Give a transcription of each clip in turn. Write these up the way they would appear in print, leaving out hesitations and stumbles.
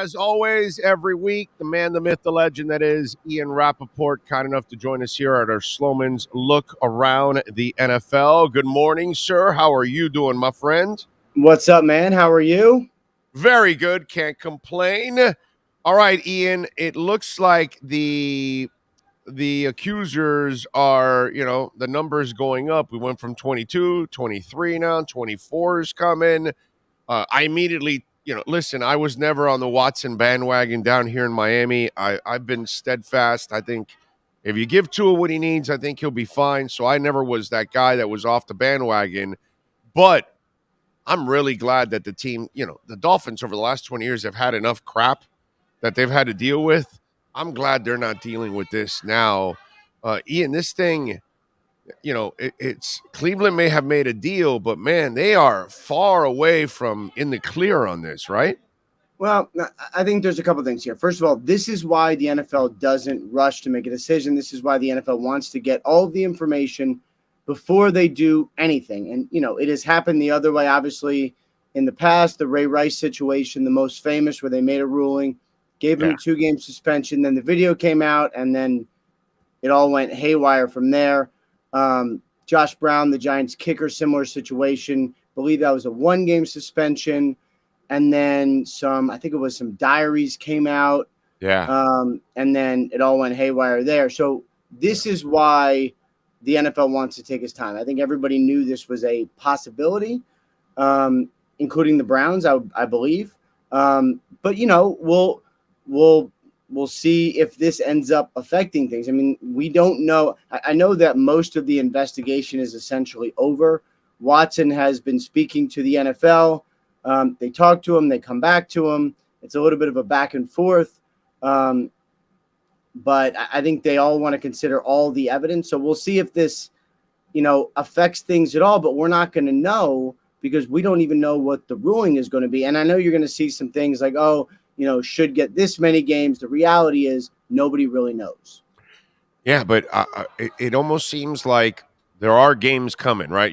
As always, every week, the man, the myth, the legend that is Ian Rapoport, kind enough to join us here at our Slomin's Look Around the NFL. Good morning, sir. How are you doing, my friend? What's up, man? How are you? Very good. Can't complain. All right, Ian. It looks like the accusers are, the numbers going up. We went from 22, 23 now, 24 is coming. I immediately, listen, I was never on the Watson bandwagon down here in Miami. I've been steadfast. I think if you give Tua what he needs, I think he'll be fine. So I never was that guy that was off the bandwagon. But I'm really glad that the team, the Dolphins over the last 20 years have had enough crap that they've had to deal with. I'm glad they're not dealing with this now. Ian, this thing, it's Cleveland may have made a deal, but man, they are far away from in the clear on this, right? Well, I think there's a couple things here. First of all, this is why the NFL doesn't rush to make a decision. This is why the NFL wants to get all of the information before they do anything. And, it has happened the other way, obviously, in the past. The Ray Rice situation, the most famous, where they made a ruling, gave him a 2-game suspension. Then the video came out, and then it all went haywire from there. Josh Brown, the Giants kicker, similar situation. Believe that was a 1-game suspension. And then I think it was some diaries came out. Yeah. And then it all went haywire there. So this is why the NFL wants to take its time. I think everybody knew this was a possibility, including the Browns, I believe. But, we'll see if this ends up affecting things. I mean, we don't know. I know that most of the investigation is essentially over. Watson has been speaking to the NFL. They talk to him. They come back to him. It's a little bit of a back and forth. But I think they all want to consider all the evidence. So we'll see if this, affects things at all. But we're not going to know because we don't even know what the ruling is going to be. And I know you're going to see some things like, should get this many games. The reality is nobody really knows. Yeah, but it almost seems like there are games coming, right?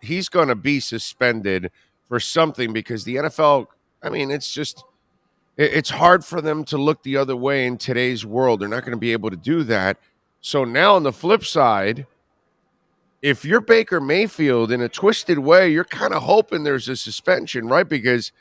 He's gonna be suspended for something because the NFL. I mean, it's hard for them to look the other way in today's world. They're not going to be able to do that. So now on the flip side, if you're Baker Mayfield in a twisted way, you're kind of hoping there's a suspension, right? Because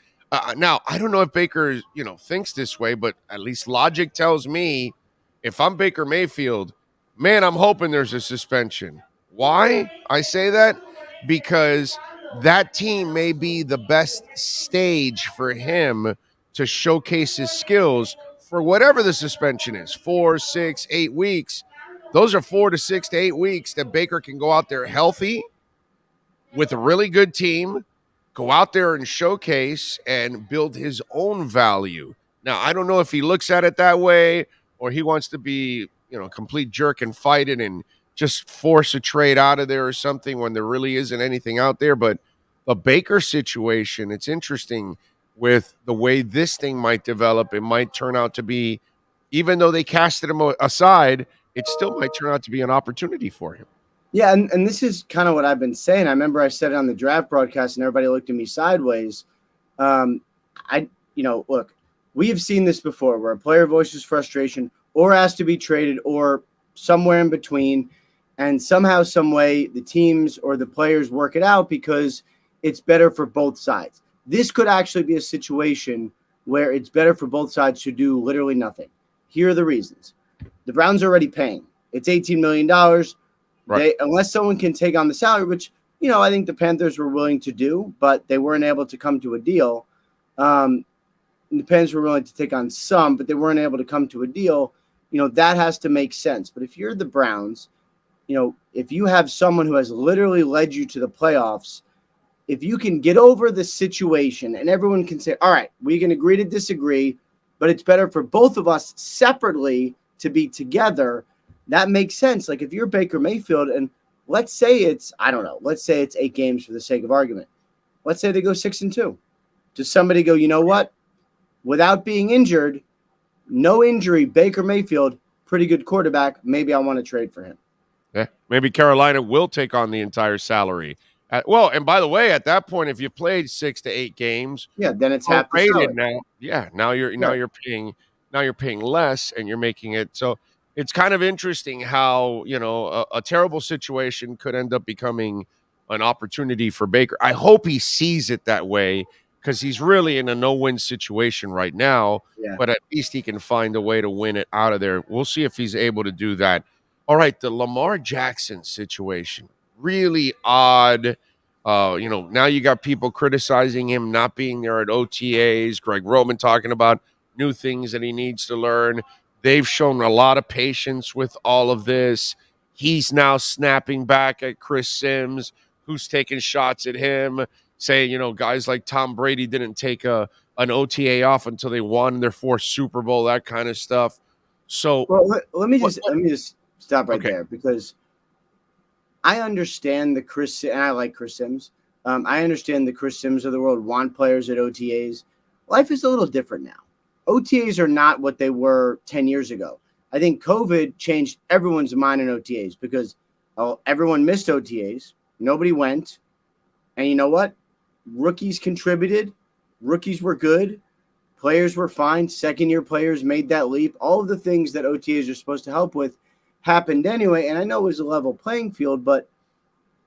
now I don't know if Baker, thinks this way, but at least logic tells me if I'm Baker Mayfield, man, I'm hoping there's a suspension. Why? I say that because that team may be the best stage for him to showcase his skills for whatever the suspension is, 4, 6, 8 weeks. Those are 4 to 6 to 8 weeks that Baker can go out there healthy with a really good team, go out there and showcase and build his own value. Now, I don't know if he looks at it that way or he wants to be, a complete jerk and fight it and just force a trade out of there or something when there really isn't anything out there. But the Baker situation, it's interesting with the way this thing might develop. It might turn out to be, even though they casted him aside, it still might turn out to be an opportunity for him. Yeah, and this is kind of what I've been saying. I remember I said it on the draft broadcast, and everybody looked at me sideways. Look, we have seen this before where a player voices frustration or has to be traded or somewhere in between, and somehow, some way, the teams or the players work it out because it's better for both sides. This could actually be a situation where it's better for both sides to do literally nothing. Here are the reasons. The Browns are already paying. It's $18 million. Right. Unless someone can take on the salary, which, I think the Panthers were willing to do, but they weren't able to come to a deal. The Panthers were willing to take on some, but they weren't able to come to a deal. That has to make sense. But if you're the Browns, if you have someone who has literally led you to the playoffs, if you can get over the situation and everyone can say, all right, we can agree to disagree, but it's better for both of us separately to be together, that makes sense. Like if you're Baker Mayfield and let's say it's 8 games for the sake of argument. Let's say they go 6-2. Does somebody go, you know what? Without being injured, no injury, Baker Mayfield, pretty good quarterback. Maybe I want to trade for him. Yeah, maybe Carolina will take on the entire salary Well, and by the way, at that point, if you played 6 to 8 games, Yeah, then it's half the prorated salary. now. Yeah, now Right. you're paying less, and you're making it so. It's kind of interesting how a terrible situation could end up becoming an opportunity for Baker. I hope he sees it that way because he's really in a no-win situation right now. Yeah. But at least he can find a way to win it out of there. We'll see if he's able to do that. All right, the Lamar Jackson situation, really odd. Now you got people criticizing him not being there at OTAs. Greg Roman talking about new things that he needs to learn. They've shown a lot of patience with all of this. He's now snapping back at Chris Sims, who's taking shots at him, saying, guys like Tom Brady didn't take an OTA off until they won their fourth Super Bowl, that kind of stuff. So, Well, let me what? just stop right Okay, there because I understand the and I like Chris Sims. I understand the Chris Sims of the world want players at OTAs. Life is a little different now. OTAs are not what they were 10 years ago. I think COVID changed everyone's mind in OTAs because everyone missed OTAs. Nobody went. And you know what? Rookies contributed. Rookies were good. Players were fine. Second-year players made that leap. All of the things that OTAs are supposed to help with happened anyway. And I know it was a level playing field, but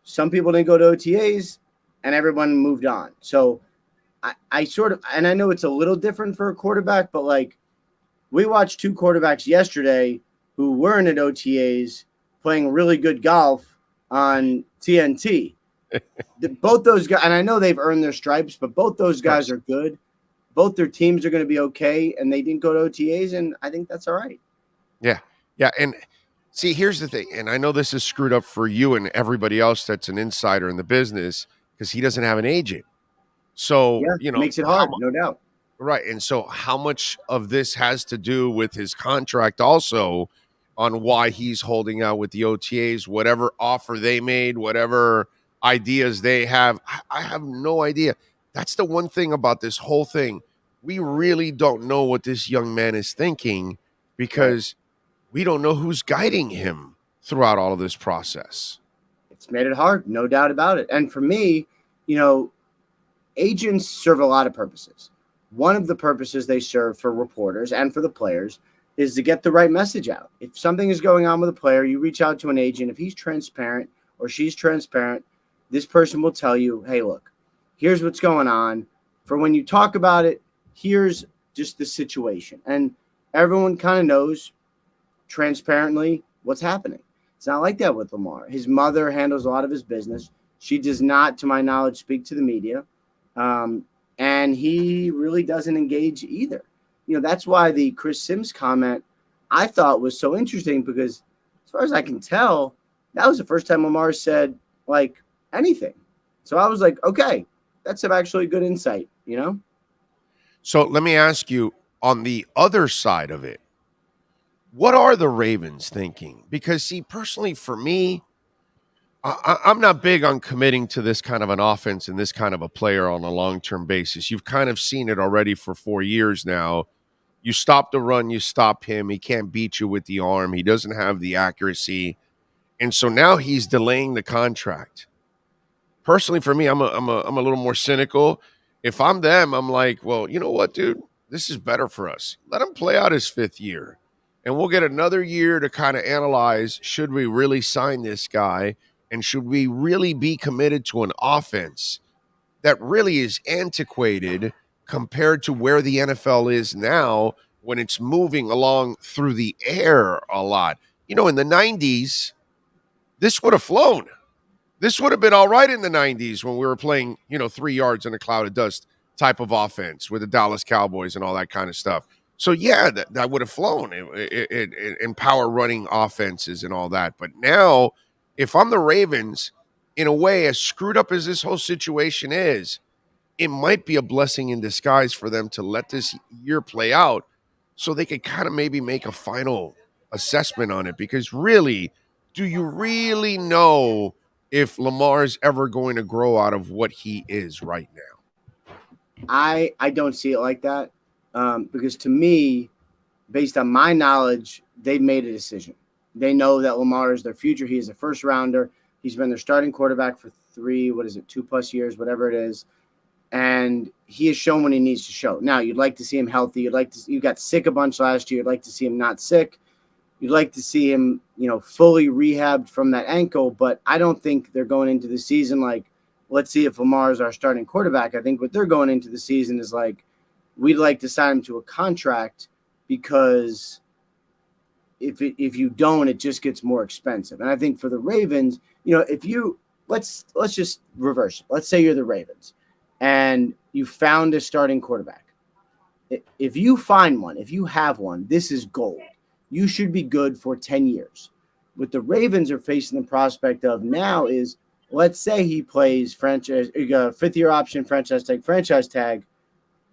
some people didn't go to OTAs and everyone moved on. So I sort of, and I know it's a little different for a quarterback, but like we watched two quarterbacks yesterday who weren't at OTAs playing really good golf on TNT. Both those guys, and I know they've earned their stripes, but both those of guys course. are good. Both their teams are going to be okay, and they didn't go to OTAs, and I think that's all right. Yeah. Yeah. And see, here's the thing. And I know this is screwed up for you and everybody else that's an insider in the business because he doesn't have an agent. So, Yeah, makes it hard, no doubt. right. And so, how much of this has to do with his contract also on why he's holding out with the OTAs, whatever offer they made, whatever ideas they have? I have no idea. That's the one thing about this whole thing. We really don't know what this young man is thinking Right. because we don't know who's guiding him throughout all of this process. It's made it hard, no doubt about it. And for me, you know, agents serve a lot of purposes. One of the purposes they serve for reporters and for the players is to get the right message out. If something is going on with a player, you reach out to an agent. If he's transparent or she's transparent, this person will tell you, hey, look, here's what's going on. For when you talk about it, here's just the situation. And everyone kind of knows transparently what's happening. It's not like that with Lamar. His mother handles a lot of his business. She does not, to my knowledge, speak to the media. And he really doesn't engage either. You know, that's why the Chris Sims comment I thought was so interesting because, as far as I can tell, that was the first time Lamar said like anything. So I was like, okay, that's some actually good insight, you know? So let me ask you on the other side of it, what are the Ravens thinking? Because, see, personally, for me, I'm not big on committing to this kind of an offense and this kind of a player on a long term basis. You've kind of seen it already for 4 years now. You stop the run, you stop him. He can't beat you with the arm. He doesn't have the accuracy. And so now he's delaying the contract. Personally, for me, I'm a little more cynical. If I'm them, I'm like, well, you know what, dude? This is better for us. Let him play out his 5th year. And we'll get another year to kind of analyze should we really sign this guy and should we really be committed to an offense that really is antiquated compared to where the NFL is now when it's moving along through the air a lot. In the 90s, this would have flown. This would have been all right in the 90s when we were playing, 3 yards in a cloud of dust type of offense with the Dallas Cowboys and all that kind of stuff. So, yeah, that would have flown in power running offenses and all that. But now, if I'm the Ravens, in a way, as screwed up as this whole situation is, it might be a blessing in disguise for them to let this year play out so they could kind of maybe make a final assessment on it. Because really, do you really know if Lamar's ever going to grow out of what he is right now? I don't see it like that because to me, based on my knowledge, they've made a decision. They know that Lamar is their future. He is a first rounder. He's been their starting quarterback for what is it, 2+ years, whatever it is. And he has shown what he needs to show. Now, you'd like to see him healthy. You got sick a bunch last year. You'd like to see him not sick. You'd like to see him, fully rehabbed from that ankle. But I don't think they're going into the season like, let's see if Lamar is our starting quarterback. I think what they're going into the season is like, we'd like to sign him to a contract because if you don't, it just gets more expensive. And I think for the Ravens, if you let's just reverse it. Let's say you're the Ravens and you found a starting quarterback. If you find one, if you have one, this is gold. You should be good for 10 years. What the Ravens are facing the prospect of now is, let's say he plays franchise, 5th-year option, franchise tag.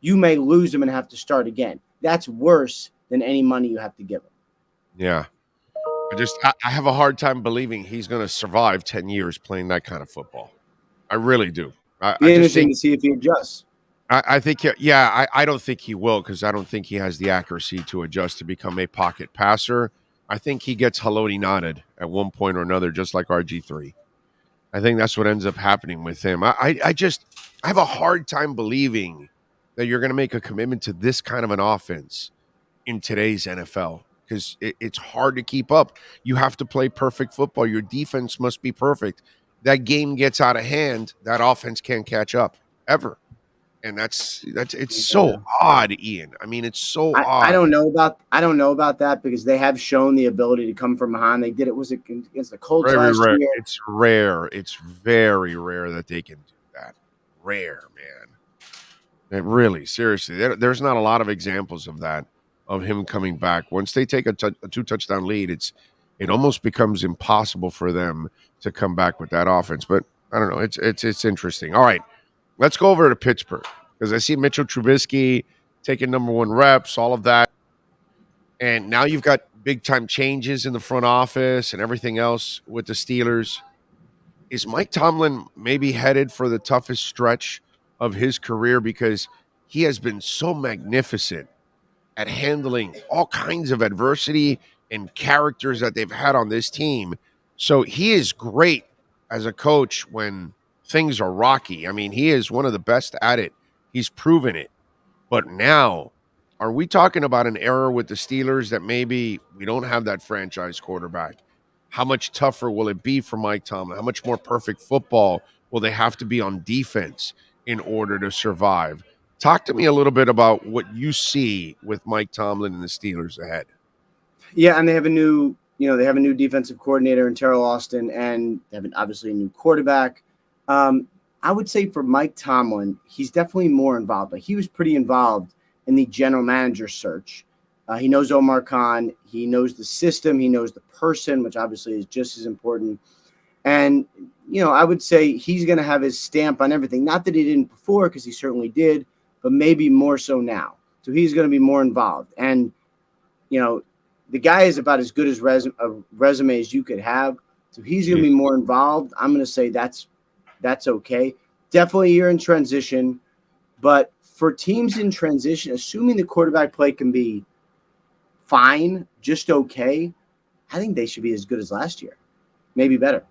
You may lose him and have to start again. That's worse than any money you have to give him. Yeah. I have a hard time believing he's going to survive 10 years playing that kind of football. I really do. I Be just interesting think to see if he adjusts. I think, yeah, I don't think he will because I don't think he has the accuracy to adjust to become a pocket passer. I think he gets haloti nodded at one point or another, just like RG3. I think that's what ends up happening with him. I have a hard time believing that you're going to make a commitment to this kind of an offense in today's NFL because it's hard to keep up. You have to play perfect football. Your defense must be perfect. That game gets out of hand, that offense can't catch up ever. And that's it's so Yeah. odd, Ian. I mean, it's so I odd. don't know about that because they have shown the ability to come from behind. They did it against the Colts Very last rare. year. It's rare. It's very rare that they can do that. Rare, man. It really, seriously, there's not a lot of examples of that, of him coming back. Once they take a 2 touchdown lead, it almost becomes impossible for them to come back with that offense. But I don't know. It's interesting. All right, let's go over to Pittsburgh because I see Mitchell Trubisky taking number 1 reps, all of that, and now you've got big time changes in the front office and everything else with the Steelers. Is Mike Tomlin maybe headed for the toughest stretch of his career because he has been so magnificent at handling all kinds of adversity and characters that they've had on this team? So he is great as a coach when things are rocky. I mean, he is one of the best at it. He's proven it. But now, are we talking about an era with the Steelers that maybe we don't have that franchise quarterback? How much tougher will it be for Mike Tomlin? How much more perfect football will they have to be on defense in order to survive? Talk to me a little bit about what you see with Mike Tomlin and the Steelers ahead. Yeah, and they have a new defensive coordinator in Terrell Austin, and they have obviously a new quarterback. I would say for Mike Tomlin, he's definitely more involved. Like he was pretty involved in the general manager search. He knows Omar Khan. He knows the system. He knows the person, which obviously is just as important. And, I would say he's going to have his stamp on everything. Not that he didn't before, because he certainly did, but maybe more so now. So he's going to be more involved. And, the guy is about as good as a resume as you could have. So he's going to be more involved. I'm going to say that's okay. Definitely you're in transition. But for teams in transition, assuming the quarterback play can be fine, just okay, I think they should be as good as last year, maybe better.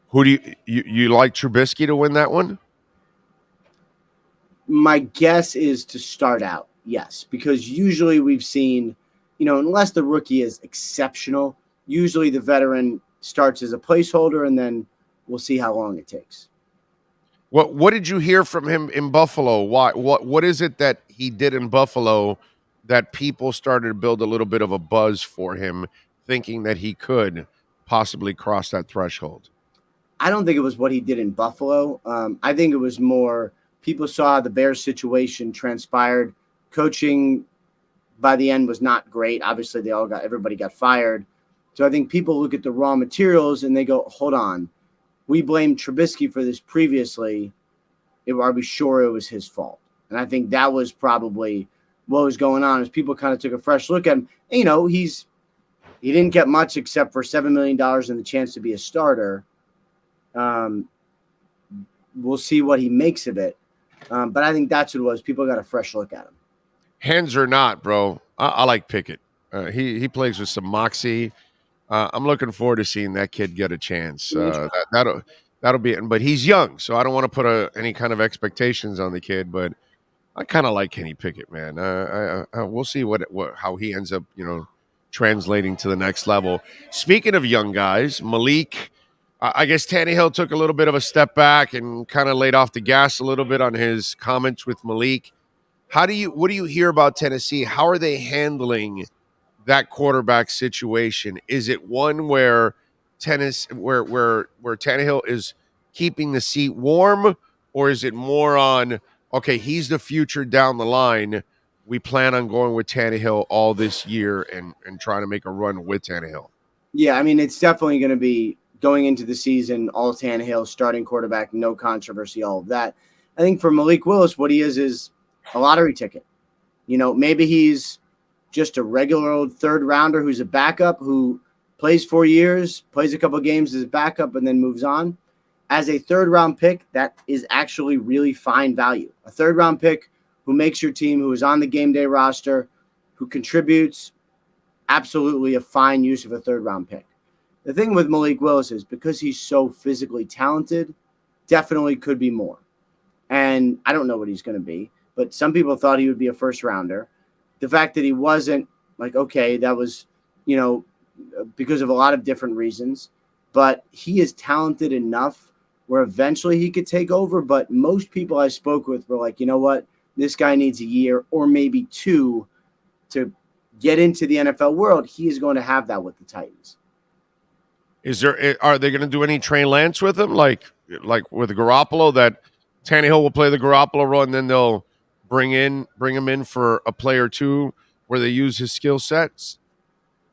Who do you like Trubisky to win that one? My guess is to start out, yes, because usually we've seen, unless the rookie is exceptional, usually the veteran starts as a placeholder and then we'll see how long it takes. What did you hear from him in Buffalo? What is it that he did in Buffalo that people started to build a little bit of a buzz for him, thinking that he could possibly cross that threshold? I don't think it was what he did in Buffalo. I think it was more people saw the Bears situation transpired. Coaching by the end was not great. Obviously, everybody got fired. So I think people look at the raw materials and they go, hold on, we blamed Trubisky for this previously. Are we sure it was his fault? And I think that was probably what was going on as people kind of took a fresh look at him. And, he didn't get much except for $7 million and the chance to be a starter. We'll see what he makes of it. But I think that's what it was. People got a fresh look at him. Hands or not, bro. I like Pickett. He plays with some moxie. I'm looking forward to seeing that kid get a chance. that'll be it. But he's young, so I don't want to put any kind of expectations on the kid. But I kind of like Kenny Pickett, man. We'll see what how he ends up, translating to the next level. Speaking of young guys, Malik, I guess Tannehill took a little bit of a step back and kind of laid off the gas a little bit on his comments with Malik. What do you hear about Tennessee? How are they handling that quarterback situation? Is it one where where Tannehill is keeping the seat warm, or is it more on, okay, he's the future down the line? We plan on going with Tannehill all this year and trying to make a run with Tannehill. Yeah, I mean, it's definitely going to be going into the season, all Tannehill, starting quarterback, no controversy, all of that. I think for Malik Willis, what he is a lottery ticket. Maybe he's just a regular old third rounder who's a backup who plays 4 years, plays a couple of games as a backup, and then moves on. As a third round pick, that is actually really fine value. A third round pick who makes your team, who is on the game day roster, who contributes, absolutely a fine use of a third round pick. The thing with Malik Willis is because he's so physically talented, definitely could be more. And I don't know what he's going to be, but some people thought he would be a first rounder. The fact that he wasn't, like, okay, that was, because of a lot of different reasons, but he is talented enough where eventually he could take over. But most people I spoke with were like, you know what, this guy needs a year or maybe 2 to get into the NFL world. He is going to have that with the Titans. Are they going to do any Trey Lance with him, like with Garoppolo, that Tannehill will play the Garoppolo role and then they'll bring him in for a play or two where they use his skill sets?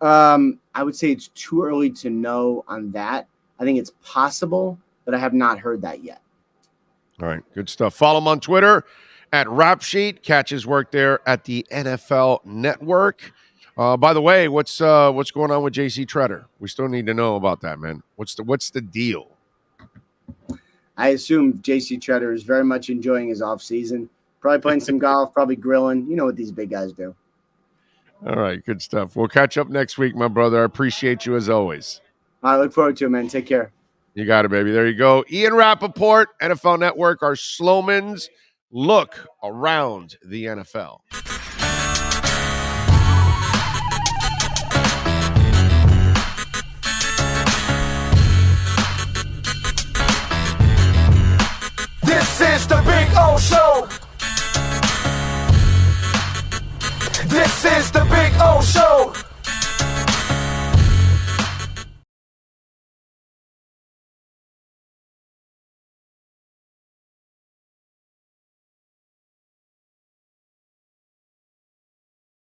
I would say it's too early to know on that. I think it's possible, but I have not heard that yet. All right, good stuff. Follow him on Twitter at Rapsheet. Catch his work there at the NFL Network. By the way, what's going on with JC Tretter? We still need to know about that, man. What's the deal? I assume JC Tretter is very much enjoying his off season. Probably playing some golf, probably grilling. You know what these big guys do. All right, good stuff. We'll catch up next week, my brother. I appreciate you as always. I look forward to it, man. Take care. You got it, baby. There you go. Ian Rapoport, NFL Network, our Slomins look around the NFL.